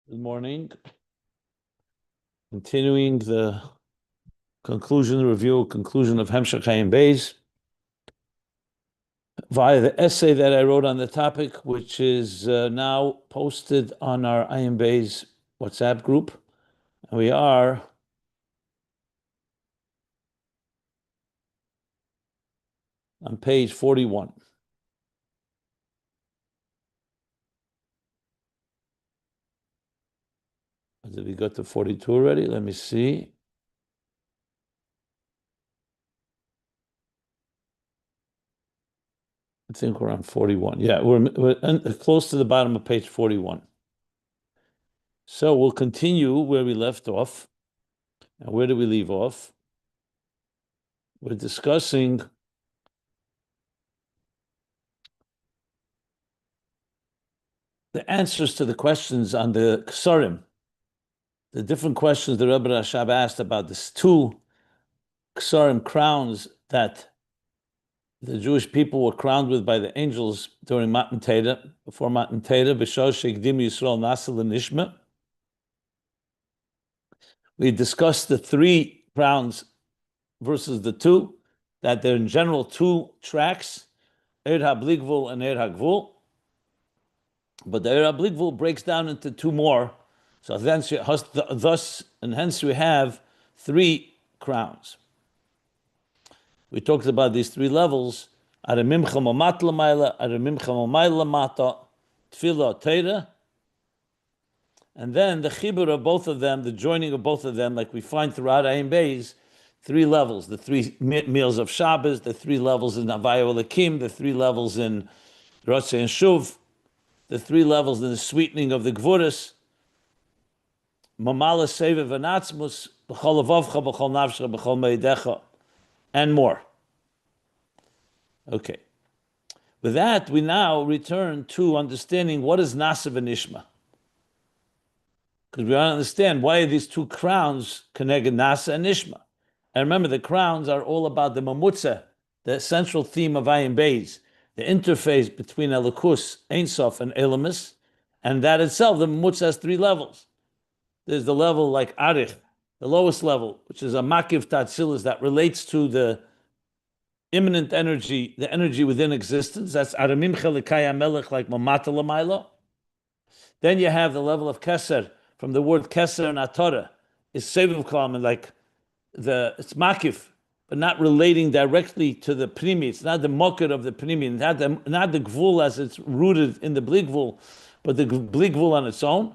Good morning. Continuing the conclusion of Hemshech Ayin Beis via the essay that I wrote on the topic, which is now posted on our Ayin Beis WhatsApp group. And we are on page 41. Did we go to 42 already? Let me see. I think we're on 41. Yeah, we're close to the bottom of page 41. So we'll continue where we left off. And where did we leave off? We're discussing the answers to the questions on the Keserim, the different questions the Rebbe Rashab asked about these two Keserim crowns that the Jewish people were crowned with by the angels during Matan Torah, before Matan Torah, B'shor she'ikdim Yisrael Naaseh Nishma. We discussed the three crowns versus the two, that they're in general two tracks, Eir HaBligvul and Eir HaGvul. But the Eir HaBligvul breaks down into two more. So thus and hence we have three crowns. We talked about these three levels: Aramimcha Mamat Lamayla, Aramimcha Mamayla Lamata, Tefillah Torah, and then the chibur of both of them, the joining of both of them, like we find throughout Ayin Beis, three levels: the three meals of Shabbos, the three levels in Havayu Elokim, the three levels in Ratzeh and Shuv, the three levels in the sweetening of the Gvuras, Mamala Seva V'Natzmus, B'chol Avavcha, B'chol Navshcha, B'chol Meidecha, and more. Okay. With that, we now return to understanding what is Naaseh and Nishma. Because we want to understand why are these two crowns connected, Naaseh and Nishma. And remember, the crowns are all about the Mamutza, the central theme of Ayin Beis, the interface between Elokus, Ein Sof, and Elamis, and that itself, the Mamutza has three levels. There's the level like Arich, the lowest level, which is a Makiv Tatzilis that relates to the immanent energy, the energy within existence. That's Aramim Chelikaya Melech, like Mamata Lamayla. Then you have the level of Keser, from the word Keser and Torah, is Seviv Klam, like it's Makif, but not relating directly to the Pnimi. It's not the Mokir of the Pnimi, not the Gvul as it's rooted in the Bligvul, but the Bligvul on its own.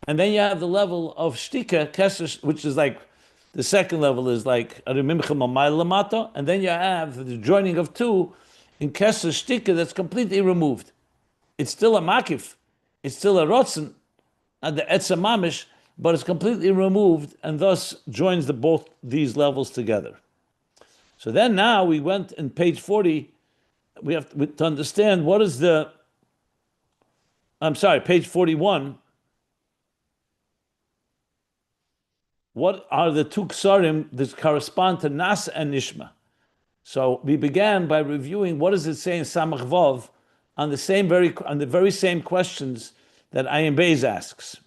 And then you have the level of Shtika, Keser, which is like, the second level is like Arimimcha Mamayla Lamata, and then you have the joining of two in Keser Shtika that's completely removed. It's still a Makif, it's still a Rotzen, and the Etzem Mamish, but it's completely removed and thus joins both these levels together. So then now we went in page 40, we have to understand what is page 41, what are the two Keserim that correspond to Naaseh and Nishma? So we began by reviewing what does it say in Samach Vav on the very same questions that Ayin Beis asks.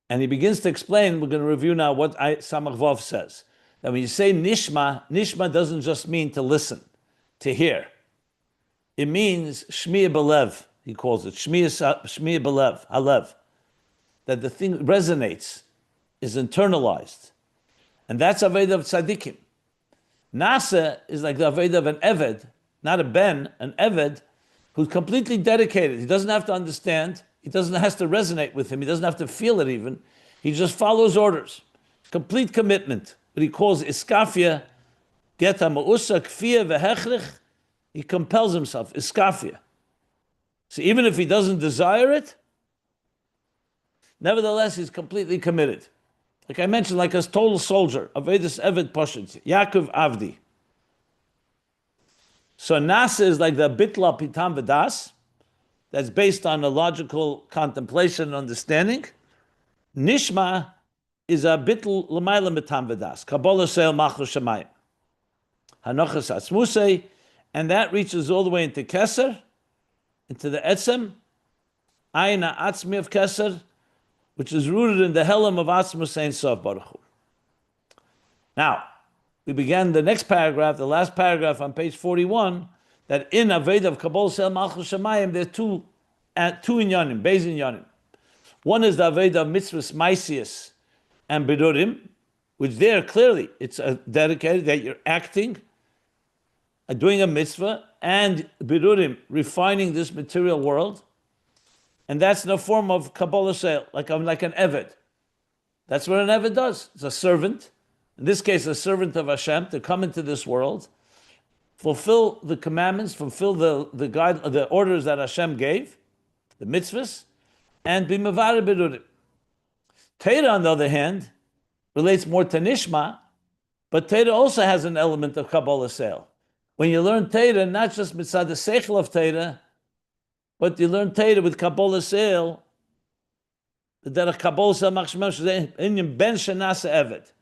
And he begins to explain, we're going to review now what Samach Vav says. That when you say Nishma, Nishma doesn't just mean to listen, to hear. It means Shmiya Belev, he calls it, Shmiya Belev, Halev. That the thing resonates, is internalized. And that's Aved of Tzadikim. Naaseh is like the Aved of an Eved, not a Ben, an Eved, who's completely dedicated. He doesn't have to understand. He has to resonate with him. He doesn't have to feel it even. He just follows orders. Complete commitment. What he calls iskafia, geta ma'usa, kfia v'hechrich. He compels himself, iskafia. So even if he doesn't desire it, nevertheless, he's completely committed. Like I mentioned, like a total soldier, Avedis Eved Pashit, Yaakov Avdi. So Naaseh is like the Bitla Pitam V'das, that's based on a logical contemplation and understanding. Nishma is a Bitl L'mayla Mitam V'das, Kabolas Seil Machlo Shemayim. Hanochas Atzmusei, and that reaches all the way into Keser, into the Etzem, Ayin Atzmi of Keser, which is rooted in the Helam of Atzmus Ein Sof Baruch Hu. Now, we began the next paragraph, the last paragraph on page 41, that in Aveda of Kabolas El Malchus Shamayim, there are two inyanim, beis inyanim. One is the Aveda of Mitzvos, Maisius, and Birurim, which there clearly it's dedicated that you're acting, doing a mitzvah, and Birurim, refining this material world. And that's in the form of Kabolas, like an Eved. That's what an Eved does. It's a servant. In this case, a servant of Hashem to come into this world, fulfill the commandments, fulfill the orders that Hashem gave, the mitzvahs, and be mevarer Birurim. Torah, on the other hand, relates more to Nishma, but Torah also has an element of Kabolas. When you learn Torah, not just mitzad the seichel of Torah, but you learn Torah with Kabolas, the derech Kabolas machshmem inyan ben shenaaseh eved.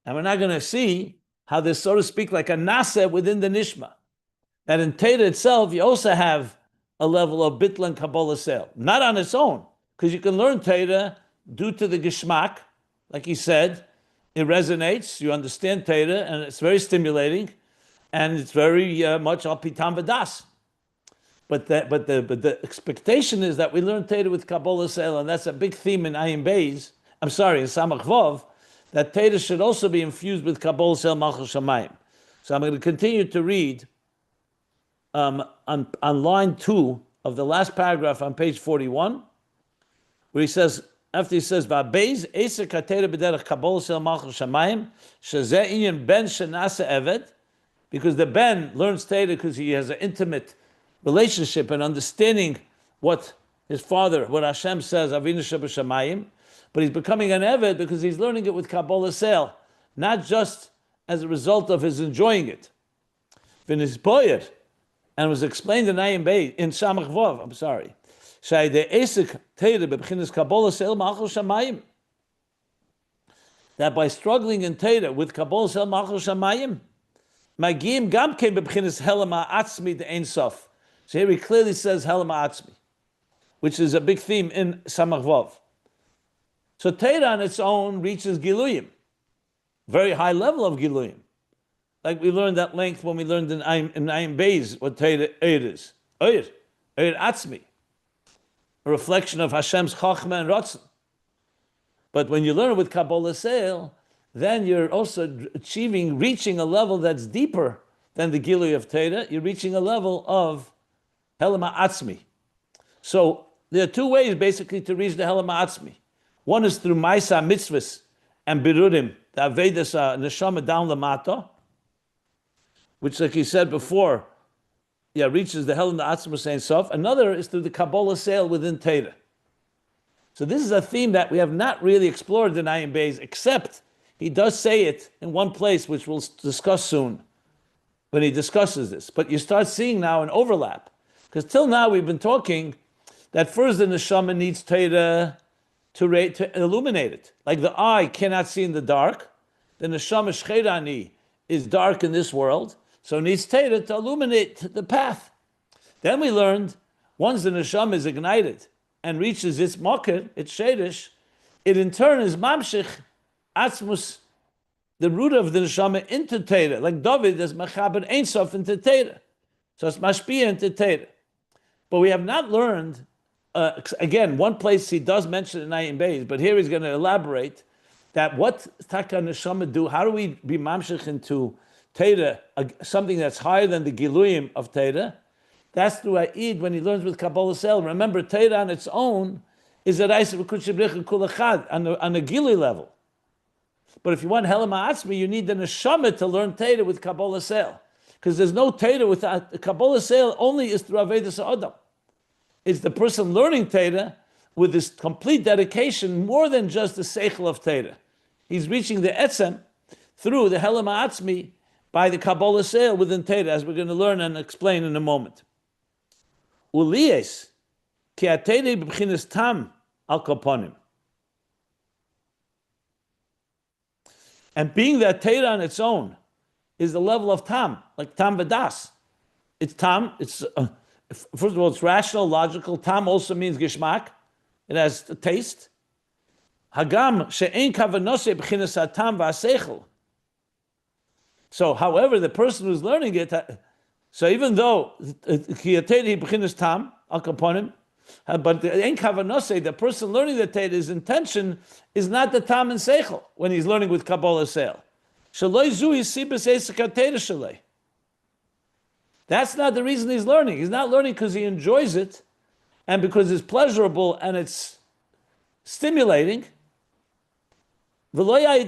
And we're not going to see how there's, so to speak, like a Naaseh within the Nishma. That in Torah itself, you also have a level of bitl and Kabolas, not on its own, because you can learn Torah due to the Geshmak, like he said, it resonates, you understand Torah, and it's very stimulating, and it's very much al pitam v'das. But the expectation is that we learn Torah with Kabolas, and that's a big theme in Ayin Beis, in Samach Vav, that Torah should also be infused with Kabolas Malchus Shamayim. So I'm going to continue to read on line 2 of the last paragraph on page 41, where he says, after he says, "Va'beis eser katera b'derech Kabolas Malchus Shamayim, shezeh inyan ben shenaaseh eved," because the ben learns Torah because he has an intimate relationship and understanding what his father, what Hashem says, Avinu Shebashamayim. But he's becoming an Eved because he's learning it with Kabolas, not just as a result of his enjoying it. And was explained in Ayin Beis, in Samach Vav, I'm sorry. That by struggling in Torah with Kabolas Malchus Shamayim, Magim Gam came b'bchinas Helama Atzmi de Ein Sof. So here he clearly says Helama Atzmi, which is a big theme in Samach Vav. So Torah on its own reaches Giluyim, very high level of Giluyim. Like we learned at length when we learned in Ayin Beis what Torah is. Oyer Atzmi, a reflection of Hashem's Chochma and Ratzon. But when you learn it with Kabolas, then you're also reaching a level that's deeper than the Giluy of Torah. You're reaching a level of Helama Atzmi. So there are two ways basically to reach the Helama Atzmi. One is through Maisa Mitzvos and Birurim, the Avedas Neshama down Lamata, which, like he said before, reaches the Helam Atzmus Ein Sof. Another is through the Kabolas within Torah. So this is a theme that we have not really explored in Ayin Beis, except he does say it in one place, which we'll discuss soon when he discusses this. But you start seeing now an overlap, because till now we've been talking that first the Neshama needs Torah to illuminate it. Like the eye cannot see in the dark, the Neshama Shcherani is dark in this world, so it needs Torah to illuminate the path. Then we learned, once the Neshama is ignited and reaches its makir, its sherish, it in turn is mamshich atzmus, the root of the Neshama, into Torah. Like David is mechaber Ein Sof into Torah. So it's mashpia into Torah. But we have not learned, again, one place he does mention in Ayin Beis, but here he's going to elaborate that what Taka Neshama do, how do we be mamshich into Torah, something that's higher than the Giluyim of Torah? That's through Aid when he learns with Kabolas. Remember, Torah on its own is a Reis V'Kudshebrich Kulachad on a Giluy level. But if you want Helama Atzmi, you need the Neshama to learn Torah with Kabolas. Because there's no Torah without Kabolas, only is through Avedas Adam. It's the person learning Torah with this complete dedication, more than just the Seichel of Torah. He's reaching the Etzem through the Helama Atzmi by the Kabolas within Torah, as we're going to learn and explain in a moment. Uliyes, ki atene b'bchinas tam al kaponim. And being that Torah on its own is the level of tam, like tam v'das. It's tam. It's first of all, it's rational, logical. Tam also means gishmak. It has a taste. Hagam she'ein kavanose b'chinas hatam v'aseichel. So, however, the person who's learning it, so even though kiyatei b'chinas tam al kaponim, but the ein kavanose, the person learning the Torah, his intention is not the tam and seichel when he's learning with Kabolas sale. Shaloi zu yisibas esek Torah shalei. That's not the reason he's learning. He's not learning because he enjoys it and because it's pleasurable and it's stimulating. And like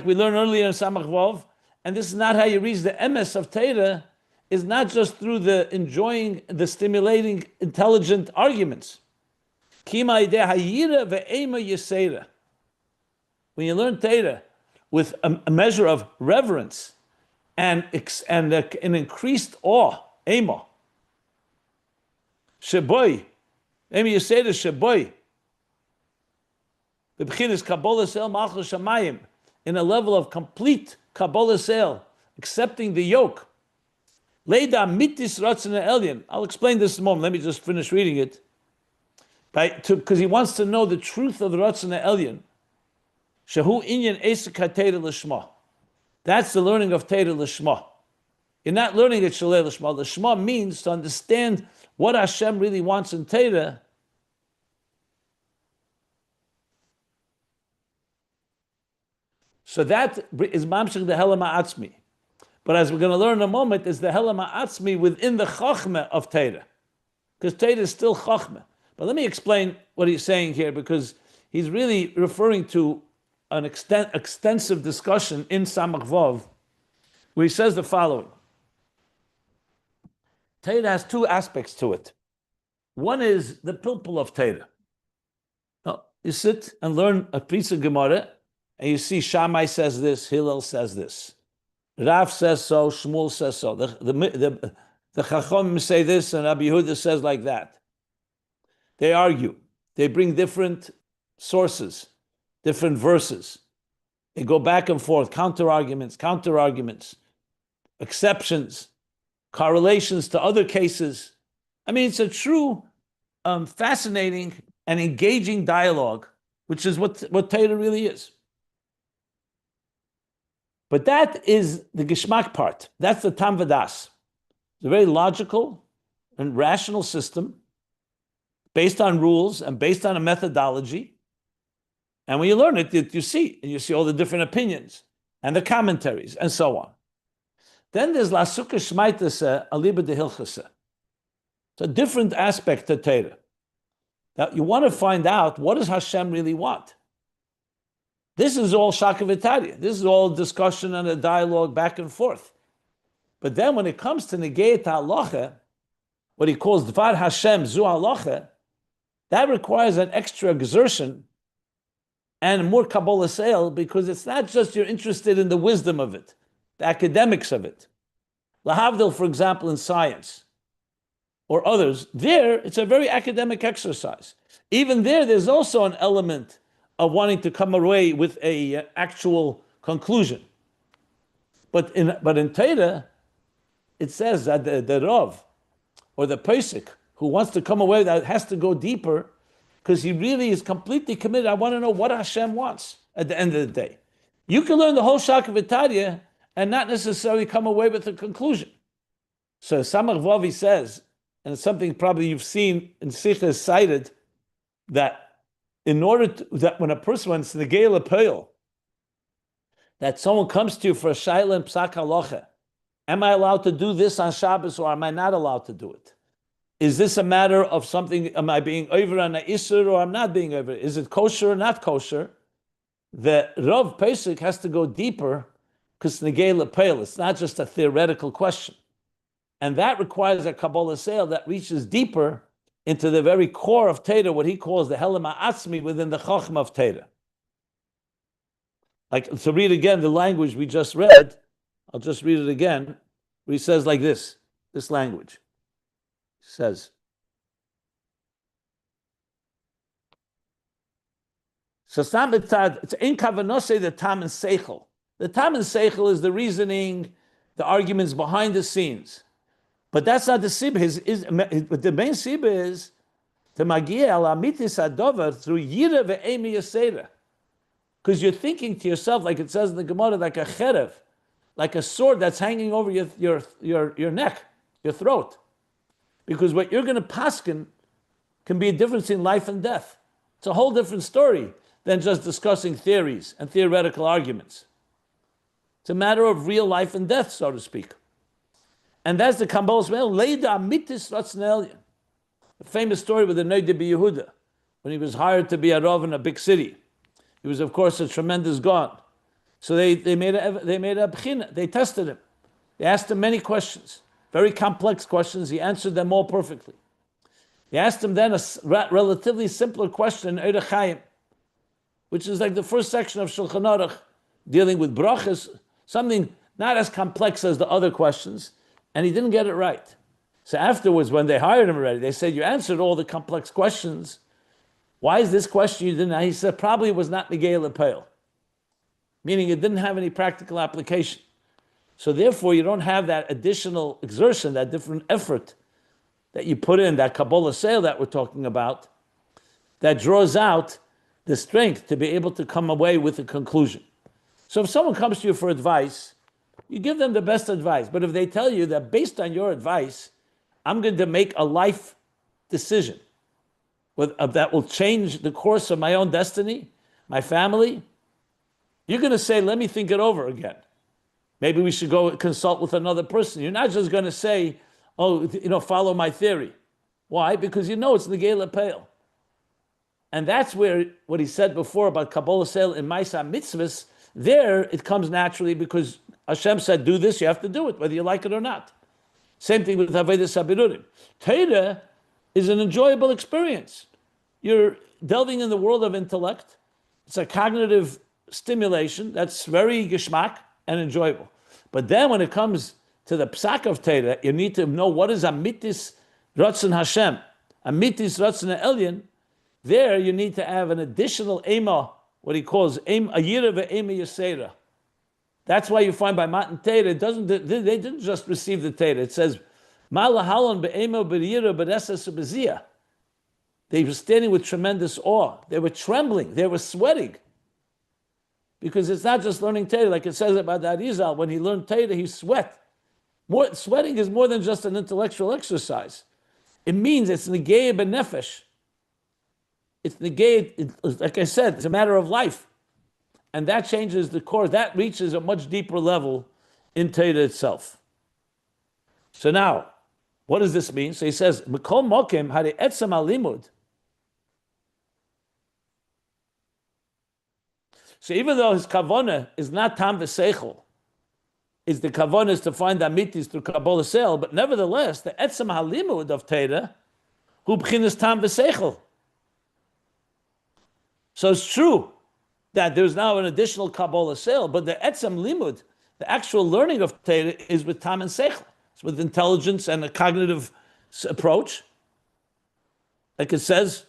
we learned earlier in Samach Vav, and this is not how you reach the emes of Torah, is not just through the enjoying, the stimulating, intelligent arguments. When you learn Torah with a measure of reverence and an increased awe, ema, sheboy, ema yisera sheboy, b'bchinas Kabolas el malchus shamayim, in a level of complete Kabolas el, accepting the yoke. Leida mitis ratzon elyon. I'll explain this in a moment. Let me just finish reading it. Because he wants to know the truth of the ratzon elyon. Shehu inyan esek ha-Torah l'shma. That's the learning of Torah l'shma. You're not learning it shalei l'shma. L'shma means to understand what Hashem really wants in Torah. So that is mamshech the helam ha'atzmi. But as we're going to learn in a moment, is the helam ha'atzmi within the Chochma of Torah. Because Torah is still Chochma. But let me explain what he's saying here, because he's really referring to an extensive discussion in Samach Vav, where he says the following. Torah has two aspects to it. One is the pilpul of Torah. Now, you sit and learn a piece of Gemara, and you see Shammai says this, Hillel says this. Rav says so, Shmuel says so. The Chacham say this, and Rabbi Yehuda says like that. They argue. They bring different sources, different verses. They go back and forth, counter-arguments, exceptions, correlations to other cases. I mean, it's a true, fascinating and engaging dialogue, which is what Torah really is. But that is the Geshmak part. That's the Tam Vadas. It's a very logical and rational system based on rules and based on a methodology. And when you learn it, you see all the different opinions and the commentaries and so on. Then there's La Sukkah Shmaitase Aliba de Hilchase. It's a different aspect to Torah. Now, you want to find out, what does Hashem really want? This is all shakavitaria. This is all discussion and a dialogue back and forth. But then when it comes to negeit halacha, what he calls dvar Hashem zu halacha, that requires an extra exertion and more Kabolas el, because it's not just you're interested in the wisdom of it, the academics of it. Lahavdil, for example, in science or others, there it's a very academic exercise. Even there's also an element of wanting to come away with a actual conclusion. But in Torah, it says that the Rav or the Pesach who wants to come away, that has to go deeper, because he really is completely committed. I want to know what Hashem wants at the end of the day. You can learn the whole Shakavitaria and not necessarily come away with a conclusion. So Samach Vavi says, and it's something probably you've seen in Sichas cited, that in order to, that when a person wants the Geila Peil, that someone comes to you for a Shaila and Psak Halacha, am I allowed to do this on Shabbos or am I not allowed to do it? Is this a matter of something, am I being over on a Isser or I'm not being over? Is it kosher or not kosher? The Rav Pesach has to go deeper, because Negei Lepeil, it's not just a theoretical question. And that requires a Kabbalah sale that reaches deeper into the very core of Torah, what he calls the Helam HaAtzmi within the Chochma of Torah. Like, to read again the language we just read, I'll just read it again, where he says like this language. He says, so it's in Kavanose the Tam and Seichel. The Tam and Seichel is the reasoning the arguments behind the scenes. But that's not the sibah. But the main sibah is to magia al amitis adover through yira ve'emi yasera. Because you're thinking to yourself, like it says in the Gemara, like a cherev, like a sword that's hanging over your neck, your throat. Because what you're going to paskin can be a difference in life and death. It's a whole different story than just discussing theories and theoretical arguments. It's a matter of real life and death, so to speak. And that's the Kabolas Leida Amitis Ratznelyan. A famous story with the Noda B'Yehuda, when he was hired to be a Rav in a big city. He was, of course, a tremendous God. So they made a bchina. They tested him. They asked him many questions, very complex questions. He answered them all perfectly. They asked him then a relatively simpler question, Eirech Chaim, which is like the first section of Shulchan Aruch, dealing with brachas, something not as complex as the other questions, and he didn't get it right. So afterwards, when they hired him already, they said, you answered all the complex questions. Why is this question you didn't? He said, probably it was not negei l'peil, meaning it didn't have any practical application. So therefore, you don't have that additional exertion, that different effort that you put in, that Kabolas sale that we're talking about, that draws out the strength to be able to come away with a conclusion. So if someone comes to you for advice, you give them the best advice. But if they tell you that based on your advice, I'm going to make a life decision that will change the course of my own destiny, my family, you're going to say, let me think it over again. Maybe we should go consult with another person. You're not just going to say, oh, follow my theory. Why? Because you know it's negei l'peil. And that's where what he said before about Kabolas sale in Maisa Mitzvos, there it comes naturally because Hashem said, do this, you have to do it, whether you like it or not. Same thing with Avodas Birurim. Torah is an enjoyable experience. You're delving in the world of intellect. It's a cognitive stimulation that's very geschmack and enjoyable. But then when it comes to the psak of Torah, you need to know what is amitis ratzon Hashem, amitis ratzon elyon. There you need to have an additional ema, what he calls a yira ve'ema yasera. That's why you find by Matan Torah, they didn't just receive the Torah. It says, Malahalon be'ema b'yira b'resas b'ziyah. They were standing with tremendous awe. They were trembling. They were sweating. Because it's not just learning Torah, like it says about the Arizal. When he learned Torah, he sweat. Sweating is more than just an intellectual exercise. It means it's negei b'nefesh. It's negei, like I said, it's a matter of life. And that changes the core. That reaches a much deeper level in Torah itself. So now, what does this mean? So he says, Mikol Mokim Hare Etzem Alimud. So even though his kavanah is not tam v'seichel, is the kavanah is to find amitis through Kabolas sale, but nevertheless, the Etzem Halimud of Torah, hu b'chinas tam v'seichel. So it's true that there's now an additional Kabolas sale, but the Etzem Limud, the actual learning of Torah, is with tam and seichel. It's with intelligence and a cognitive approach. Like it says,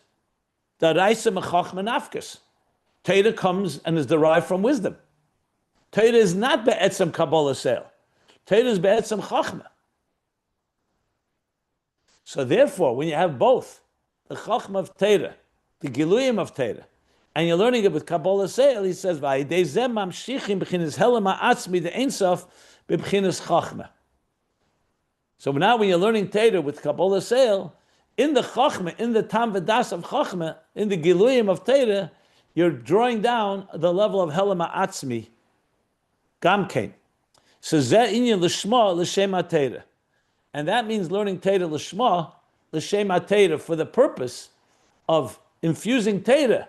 Daraisa mechachma nafkas. Torah comes and is derived from wisdom. Torah is not be'etzem Kabolas sale. Torah is be'etzem chachma. So therefore, when you have both, the chachma of Torah, the giluyim of Torah, and you're learning it with Kabolas sale, he says, V'ayidei mamshichim b'chinas helam ha'atzmi the einsof b'chinas chachma. So now when you're learning Torah with Kabolas sale, in the chachma, in the tam v'das of chachma, in the giluyim of Torah, you're drawing down the level of helam ha'atzmi, gamkein. So zeh inyan l'shma l'shem ha'Torah. And that means learning Torah l'shma, l'shem ha'Torah, for the purpose of infusing Torah.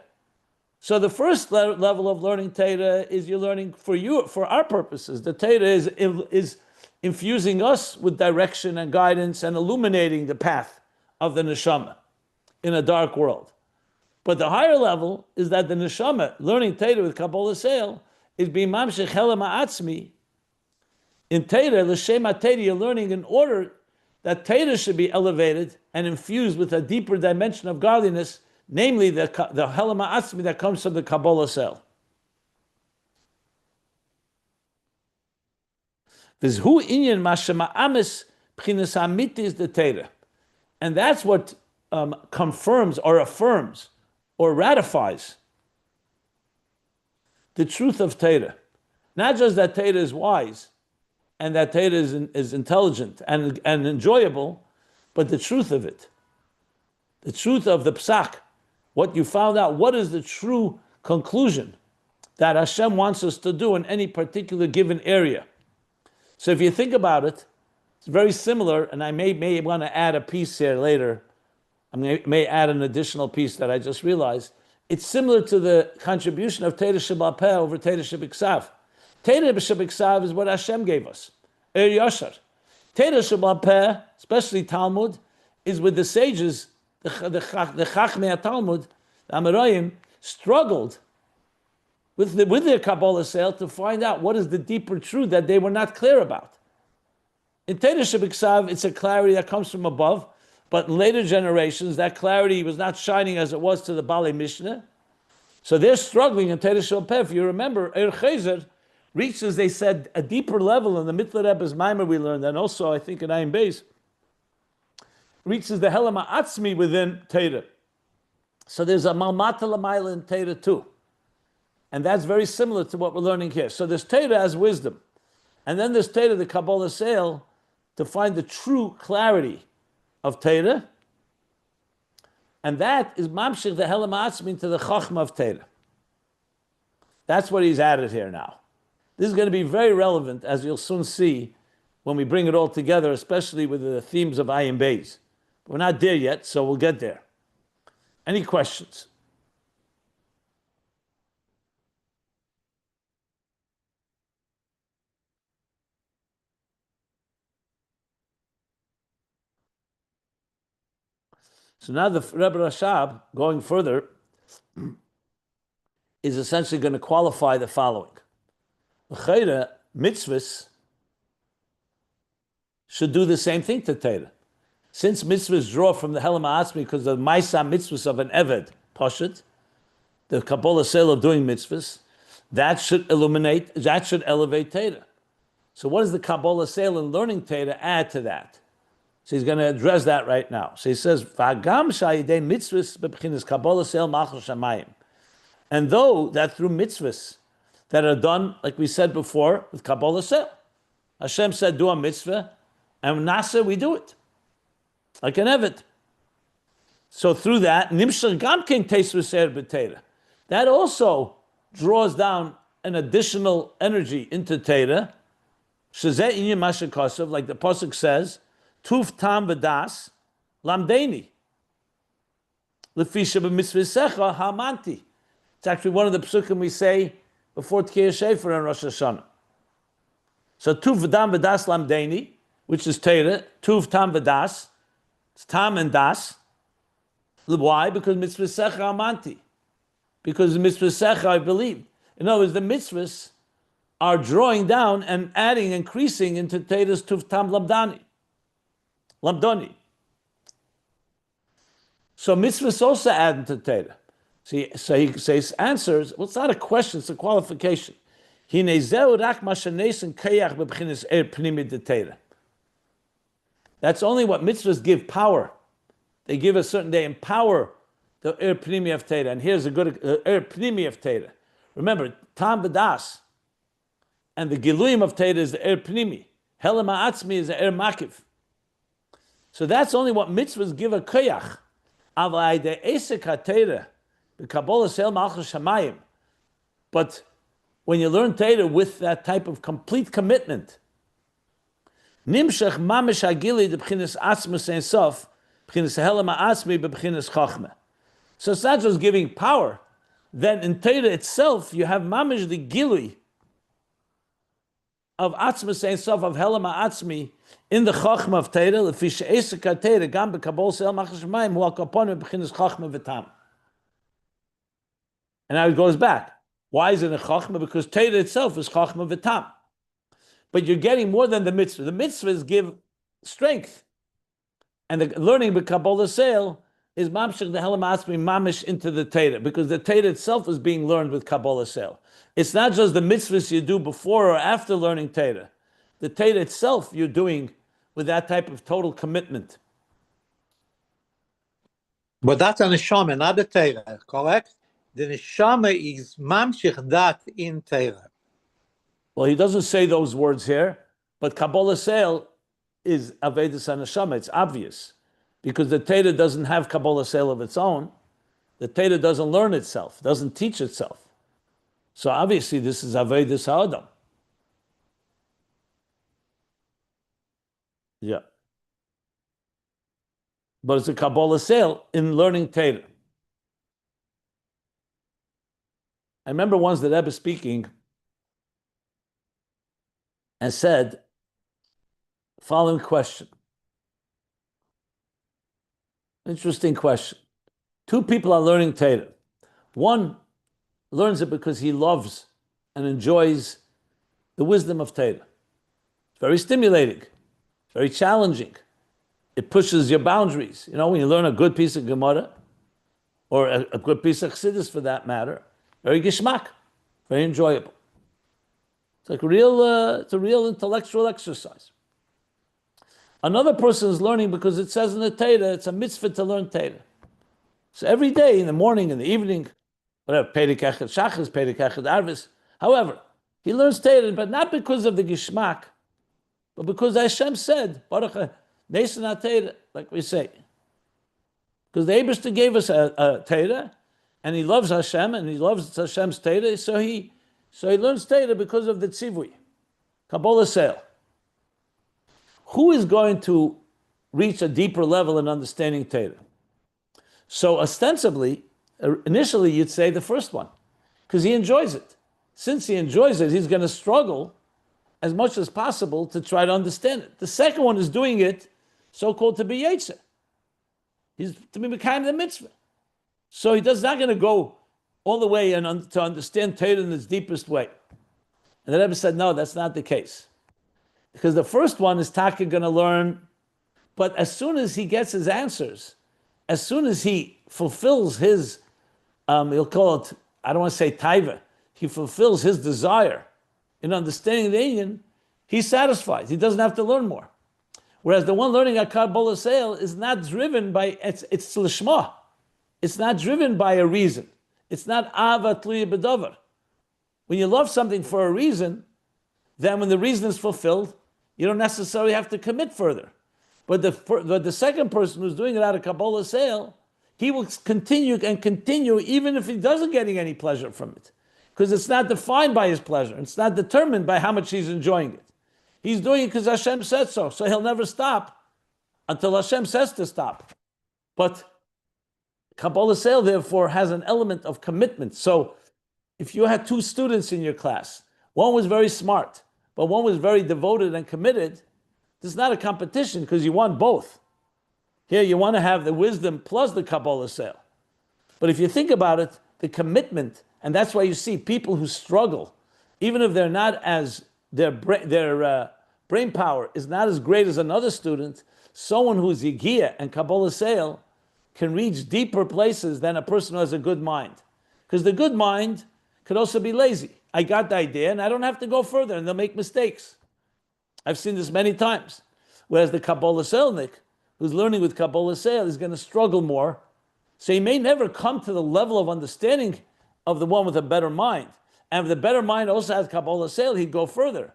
So the first level of learning Torah is you're learning for our purposes. The Torah is infusing us with direction and guidance and illuminating the path of the neshama in a dark world. But the higher level is that the neshama, learning Torah with Kabolas sale, is being mamshech helam ha'atzmi. In Torah, l'shem ha'Torah, you're learning in order that Torah should be elevated and infused with a deeper dimension of godliness, namely the helam ha'atzmi that comes from the Kabolas sale. V'zhu inyan ma shema'amis b'chinas hamiti is the Torah. And that's what confirms or affirms or ratifies the truth of Torah. Not just that Torah is wise and that Torah is intelligent and enjoyable, but the truth of it. The truth of the psak. What you found out, what is the true conclusion that Hashem wants us to do in any particular given area. So if you think about it, it's very similar, and I may want to add a piece here later. I may add an additional piece that I just realized. It's similar to the contribution of Torah Sheba'al Peh over Torah Shebiksav. Torah Shebiksav is what Hashem gave us. Yashar. Torah Sheba'al Peh, especially Talmud, is with the sages, the Chochma Talmud, the Amoraim, struggled with their Kabolas to find out what is the deeper truth that they were not clear about. In Torah Shebiksav, it's a clarity that comes from above, but in later generations, that clarity was not shining as it was to the Bali Mishnah. So they're struggling in Torah Sheba'al Peh. If you remember, Keser reaches, they said, a deeper level in the Mitla Rebbe's Maimer we learned, and also I think in Ayin Beis, reaches the Helema Atzmi within Torah. So there's a Malmata Lamaila in Torah too. And that's very similar to what we're learning here. So there's Torah as wisdom. And then there's Torah, the Kabolas, to find the true clarity of Torah. And that is Mamshich the Helema Atzmi to the Chochma of Torah. That's what he's added here now. This is going to be very relevant, as you'll soon see, when we bring it all together, especially with the themes of Ayin Beis. We're not there yet, so we'll get there. Any questions? So now the Rebbe Rashab, going further, is essentially going to qualify the following. L'chayra, mitzvos should do the same thing to Torah. Since mitzvahs draw from the Helema Atzmi because of the Maisa mitzvahs of an Eved, Poshet, the Kabbalah sale of doing mitzvahs, that should elevate Torah. So what does the Kabbalah sale in learning Torah add to that? So he's going to address that right now. So he says, "V'agam shayidei mitzvahs b'bchinas Kabbalah sale malchus shamayim." And though that through mitzvahs that are done, like we said before, with Kabbalah sale, Hashem said, "Do a mitzvah," and Naaseh, we do it. Like an Eved. So through that, Nimshach Gamkin Teisvus B'Teira. That also draws down an additional energy into Teira. Shazeh Inyan Mashakasav, like the Pasuk says, Tuf Tam V'Das Lamdeni. Lefisha B'Mitzvisecha Hamanti. It's actually one of the Psukim we say before Tkei Shefer and Rosh Hashanah. So Tuf V'Dam V'Das Lamdeni, which is Teira, Tuf Tam V'Das. It's Tam and Das. Why? Because mitzvah amanti. Because mitzvah I believe. In other words, the mitzvahs are drawing down and adding, increasing into Torah's Tuv Tam Lamdoni. So mitzvahs also add into Torah. So he says, answers, well, it's not a question, it's a qualification. That's only what mitzvahs give power. They give a certain, they empower the Pnimi of Torah. And here's a good Pnimi of Torah. Remember, Tam B'das and the Giluyim of Torah is the Pnimi. Helem Ha'atzmi is the Makiv. So that's only what mitzvahs give a koyach. Avai de Esek HaTorah, the Kabolas El Malchus Shamayim. But when you learn Torah with that type of complete commitment, Nimshach mamish hagili de b'chinas atzmus ein sof, b'chinas helema atzmi b'chinas chochma. So it's not just giving power. Then in Torah itself, you have mamish the gilui of atzmus ein sof, of helema atzmi, in the chochma of Torah, lefi she'esek ha-Torah, gam b'kabol se'el machas shemayim, hu al-kapon b'chinas chochma v'tam. And now it goes back. Why is it a chochma? Because Torah itself is chochma v'tam. But you're getting more than the mitzvah. The mitzvahs give strength. And the learning with Kabbalah sale is mamshich the helam atzmi mamish into the Torah, because the Torah itself is being learned with Kabbalah sale. It's not just the mitzvahs you do before or after learning Torah. the Torah itself you're doing with that type of total commitment. But that's a neshama, not the Torah, correct? The neshama is mamshich that in Torah. Well, he doesn't say those words here, but Kabolas is Avedis HaNeshama. It's obvious. Because the Torah doesn't have Kabolas of its own. The Torah doesn't learn itself, doesn't teach itself. So obviously this is Avedis HaAdam. Yeah. But it's a Kabolas in learning Torah. I remember once the Rebbe speaking and said, following question. Interesting question. Two people are learning Torah. One learns it because he loves and enjoys the wisdom of Torah. It's very stimulating, very challenging. It pushes your boundaries. You know, when you learn a good piece of Gemara, or a good piece of Chassidus for that matter, very geschmack, very enjoyable. It's like it's a real intellectual exercise. Another person is learning because it says in the Torah, it's a mitzvah to learn Torah. So every day, in the morning, in the evening, whatever, Perek Echad Shachris, Perek Echad Arvis, however, he learns Torah, but not because of the geschmack, but because Hashem said, Baruch Nesan HaTorah, like we say. Because the Eibishter gave us a Torah, and he loves Hashem, and he loves Hashem's Torah, so he learns Torah because of the tzivui. Kabolas. Who is going to reach a deeper level in understanding Torah? So ostensibly, initially you'd say the first one, because he enjoys it. Since he enjoys it, he's going to struggle as much as possible to try to understand it. The second one is doing it, so-called to be Yetzer. He's to be kind of the mitzvah. So he's not going to go all the way and to understand Torah in its deepest way. And the Rebbe said, no, that's not the case. Because the first one is Taka going to learn, but as soon as he gets his answers, as soon as he fulfills his, he'll call it, I don't want to say taiva, he fulfills his desire in understanding the Inyan, he's satisfied. He doesn't have to learn more. Whereas the one learning Kabolas is not driven by, it's lishma. It's not driven by a reason. It's not ava tluya b'davar. When you love something for a reason, then when the reason is fulfilled, you don't necessarily have to commit further. But the second person who's doing it out of Kabolas, he will continue even if he doesn't getting any pleasure from it. Because it's not defined by his pleasure. It's not determined by how much he's enjoying it. He's doing it because Hashem said so. So he'll never stop until Hashem says to stop. But Kabolas, therefore, has an element of commitment. So if you had two students in your class, one was very smart, but one was very devoted and committed, this is not a competition because you want both. Here you want to have the wisdom plus the Kabolas. But if you think about it, the commitment, and that's why you see people who struggle, even if they're not as, their brain power is not as great as another student, someone who's Yigia and Kabolas can reach deeper places than a person who has a good mind. Because the good mind could also be lazy. I got the idea and I don't have to go further, and they'll make mistakes. I've seen this many times. Whereas the Kabolaselnik, who's learning with Kabolas, is going to struggle more. So he may never come to the level of understanding of the one with a better mind. And if the better mind also has Kabolas, he'd go further.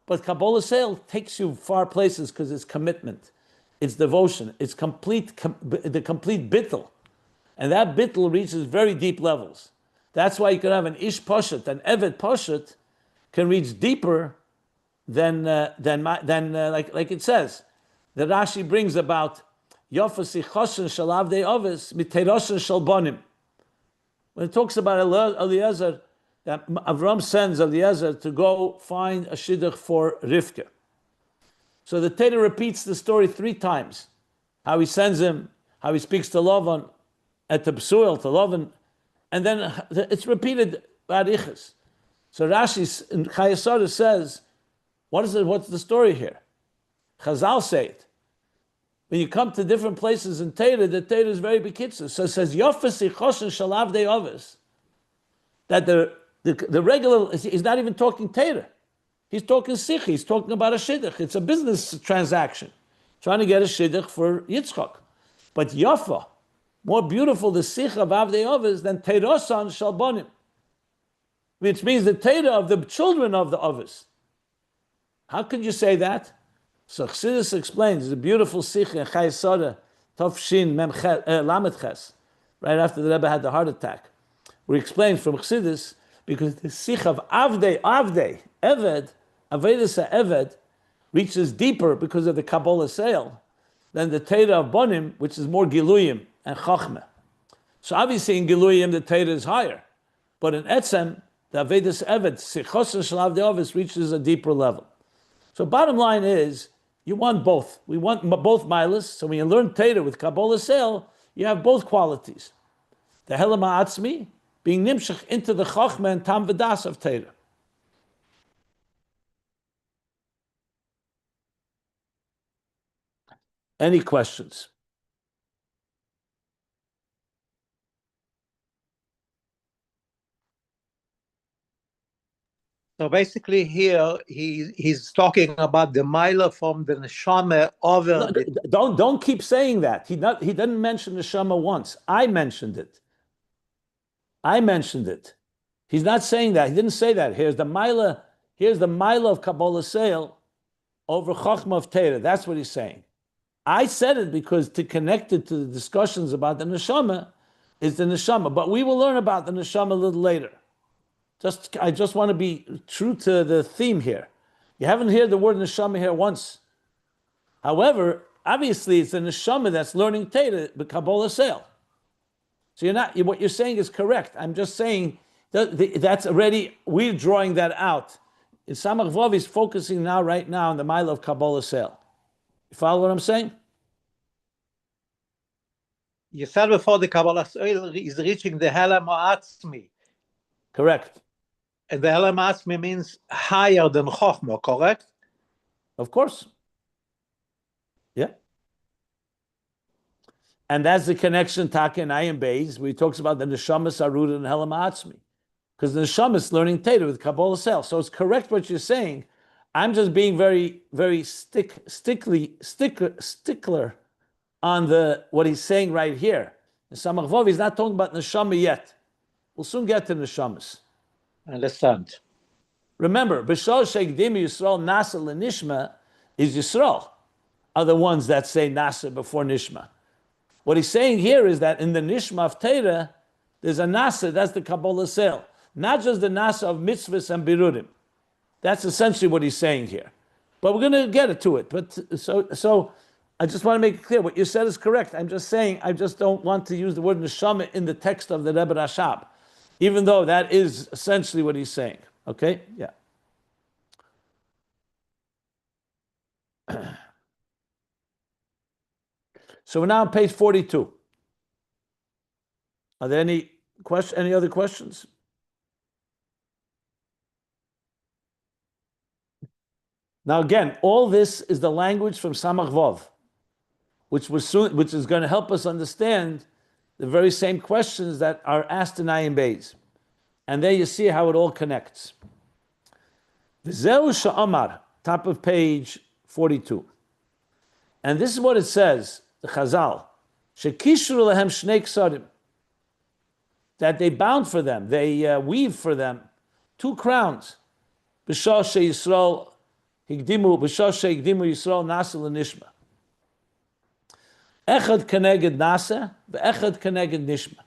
But Kabolas takes you far places because it's commitment, it's devotion, it's the complete bittul. And that bittul reaches very deep levels. That's why you can have an ish poshet, an evet poshet, can reach deeper than like it says. The Rashi brings about Yofasi choshen shalav de ovis miteiroshen shalbonim. When it talks about Eliezer, that Avram sends Eliezer to go find a shidduch for Rivka. So the Torah repeats the story 3 times. How he sends him, how he speaks to Lavan, at the Psuel to Lavan, and then it's repeated Barichas. So Rashi in Chayesara says, what is it? What's the story here? Chazal say it. When you come to different places in Torah, the Torah is very bekitzer. So it says, Yofasi choshen shalav de ovis. That the regular, he's not even talking Torah. He's talking sikh. He's talking about a shidduch. It's a business transaction, trying to get a shidduch for Yitzchak. But Yafa, more beautiful the sikh of Avdei Ovis than Teirosan Shalbonim, which means the Teira of the children of the Ovis. How could you say that? So Chassidus explains the beautiful sikh in Chayesara Tofshin Lamed Ches, right after the Rebbe had the heart attack. We explain from Chassidus because the sikh of Avdei, Eved, Avedis Eved, reaches deeper because of the Kabolas sale than the Teira of Bonim, which is more Giluyim and Chochma. So obviously in Giluyim the Teira is higher, but in Etzem the Avedis Eved, Sichos Shalav Deovis, reaches a deeper level. So bottom line is, you want both. We want both milas. So when you learn Teira with Kabolas sale, you have both qualities. The Helam Ha'atzmi, being nimshach into the Chochma and Tam V'das of Teira. Any questions? So basically here he's talking about the mila from the neshama over No, don't keep saying that. He didn't mention the neshama once. I mentioned it. He's not saying that. He didn't say that. Here's the mila of Kabolas sale over Chochma of Teira. That's what he's saying. I said it because to connect it to the discussions about the neshama is the neshama. But we will learn about the neshama a little later. I just want to be true to the theme here. You haven't heard the word neshama here once. However, obviously it's the neshama that's learning Teira, but Kabolas sale. So what you're saying is correct. I'm just saying that's already, we're drawing that out. Samach Vav is focusing right now on the mile of Kabolas sale. You follow what I'm saying? You said before the Kabolas is reaching the Helam Ha'atzmi. Correct. And the Helam Ha'atzmi means higher than Chochma, correct? Of course. Yeah. And that's the connection, Taka and Ayin Beis, where he talks about the Neshama Saruda and Helam Ha'atzmi. Because the Neshama is learning Teira with Kabolas sale. So it's correct what you're saying. I'm just being very, very stickler on what he's saying right here. In Samach Vav, he's not talking about Neshama yet. We'll soon get to Neshamas. I understand. Remember, B'shal Sheikdim Yisrael Naaseh Nishma is Yisrael, are the ones that say Naaseh before Nishma. What he's saying here is that in the Nishma of Torah, there's a Naaseh, that's the Kabolas sale. Not just the Naaseh of Mitzvos and Birurim. That's essentially what he's saying here. But we're going to get to it. But so I just want to make it clear. What you said is correct. I'm just saying, I just don't want to use the word neshama in the text of the Rebbe Rashab, even though that is essentially what he's saying. Okay? Yeah. So we're now on page 42. Are there any other questions? Now again, all this is the language from Samach Vav, which is going to help us understand the very same questions that are asked in Ayin Beis. And there you see how it all connects. V'zeu sha'amar, top of page 42. And this is what it says, the Chazal, shekishru lehem shnei ksarim, that they bound for them, they weave for them 2 crowns. B'shah she'Yisrael higdimu, b'shah she'higdimu Yisrael Naaseh l'Nishma. Echad keneged Naaseh, ve'echad keneged Nishma.